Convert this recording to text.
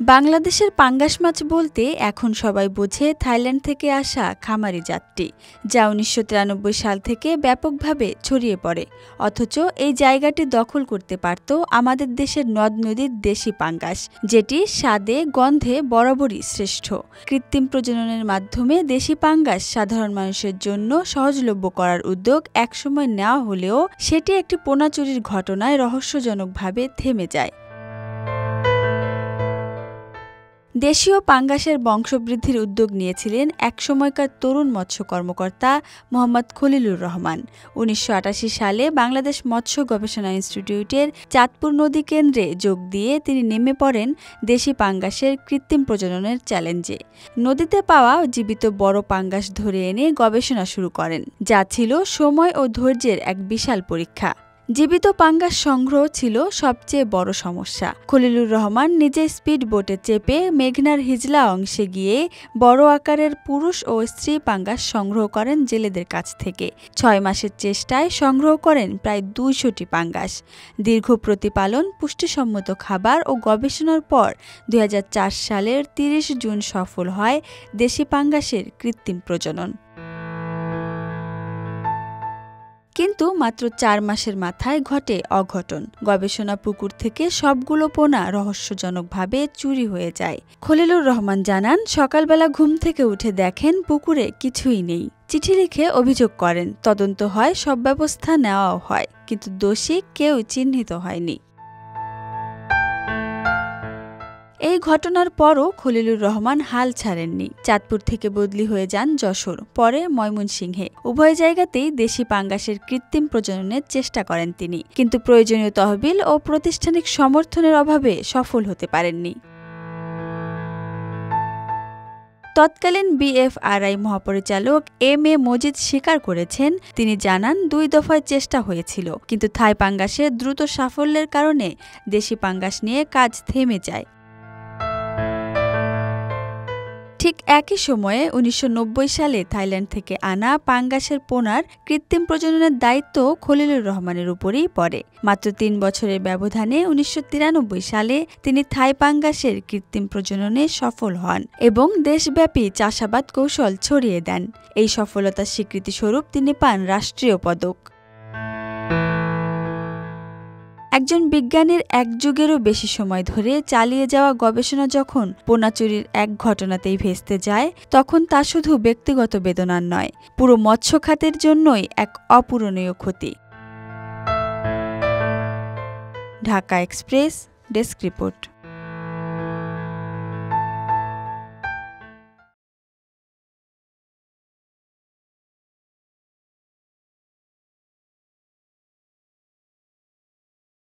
বাংলাদেশের পাঙ্গাস মাছ বলতে এখন সবাই বোঝে থাইল্যান্ড থেকে আসা খামারি জাতটি, যা ১৯৯৩ সাল থেকে ব্যাপকভাবে ছড়িয়ে পড়ে। অথচ এই জায়গাটি দখল করতে পারত আমাদের দেশের নদ-নদীর দেশি পাঙ্গাস, যেটি স্বাদে গন্ধে বরাবরই শ্রেষ্ঠ। কৃত্রিম প্রজননের মাধ্যমে দেশি পাঙ্গাস সাধারণ মানুষের জন্য সহজলভ্য করার উদ্যোগ একসময় নেওয়া হলেও সেটি একটি পোনা চুরির ঘটনায় রহস্যজনকভাবে থেমে যায়। দেশীয় পাঙ্গাসের বংশবৃদ্ধির উদ্যোগ নিয়েছিলেন একসময়কার তরুণ মৎস্য কর্মকর্তা মোহাম্মদ খলিলুর রহমান। ১৯৮৮ সালে বাংলাদেশ মৎস্য গবেষণা ইনস্টিটিউটের চাঁদপুর নদী কেন্দ্রে যোগ দিয়ে তিনি নেমে পড়েন দেশি পাঙ্গাসের কৃত্রিম প্রজননের চ্যালেঞ্জে। নদীতে পাওয়া জীবিত বড় পাঙ্গাস ধরে এনে গবেষণা শুরু করেন, যা ছিল সময় ও ধৈর্যের এক বিশাল পরীক্ষা। জীবিত পাঙ্গাস সংগ্রহ ছিল সবচেয়ে বড় সমস্যা। খলিলুর রহমান নিজে স্পিড বোটে চেপে মেঘনার হিজলা অংশে গিয়ে বড় আকারের পুরুষ ও স্ত্রী পাঙ্গাস সংগ্রহ করেন জেলেদের কাছ থেকে। ৬ মাসের চেষ্টায় সংগ্রহ করেন প্রায় ২০০টি পাঙ্গাস। দীর্ঘ প্রতিপালন, পুষ্টিসম্মত খাবার ও গবেষণার পর ২০০৪ সালের ৩০ জুন সফল হয় দেশি পাঙ্গাসের কৃত্রিম প্রজনন। কিন্তু মাত্র ৪ মাসের মাথায় ঘটে অঘটন। গবেষণা পুকুর থেকে সবগুলো পোনা রহস্যজনকভাবে চুরি হয়ে যায়। খলিলুর রহমান জানান, সকালবেলা ঘুম থেকে উঠে দেখেন পুকুরে কিছুই নেই। চিঠি লিখে অভিযোগ করেন, তদন্ত হয়, সব ব্যবস্থা নেওয়াও হয়, কিন্তু দোষী কেউ চিহ্নিত হয়নি। এই ঘটনার পরও খলিলুর রহমান হাল ছাড়েননি। চাঁদপুর থেকে বদলি হয়ে যান যশোর, পরে ময়মনসিংহে। উভয় জায়গাতেই দেশি পাঙ্গাসের কৃত্রিম প্রজননের চেষ্টা করেন তিনি, কিন্তু প্রয়োজনীয় তহবিল ও প্রাতিষ্ঠানিক সমর্থনের অভাবে সফল হতে পারেননি। তৎকালীন বিএফআরআই মহাপরিচালক এম.এ. মজিদ স্বীকার করেছেন, তিনি জানান ২ দফায় চেষ্টা হয়েছিল, কিন্তু থাই পাঙ্গাসের দ্রুত সাফল্যের কারণে দেশি পাঙ্গাস নিয়ে কাজ থেমে যায়। ঠিক একই সময়ে ১৯৯০ সালে থাইল্যান্ড থেকে আনা পাঙ্গাসের পোনার কৃত্রিম প্রজননের দায়িত্ব খলিলুর রহমানের উপরেই পড়ে। মাত্র ৩ বছরের ব্যবধানে ১৯৯৩ সালে তিনি থাই পাঙ্গাসের কৃত্রিম প্রজননে সফল হন এবং দেশব্যাপী চাষাবাদ কৌশল ছড়িয়ে দেন। এই সফলতার স্বীকৃতিস্বরূপ তিনি পান রাষ্ট্রীয় পদক। একজন বিজ্ঞানীর এক যুগেরও বেশি সময় ধরে চালিয়ে যাওয়া গবেষণা যখন পোনা চুরির এক ঘটনাতেই ভেস্তে যায়, তখন তা শুধু ব্যক্তিগত বেদনার নয়, পুরো মৎস্য খাতের জন্যই এক অপূরণীয় ক্ষতি। Dhaka express, desk report.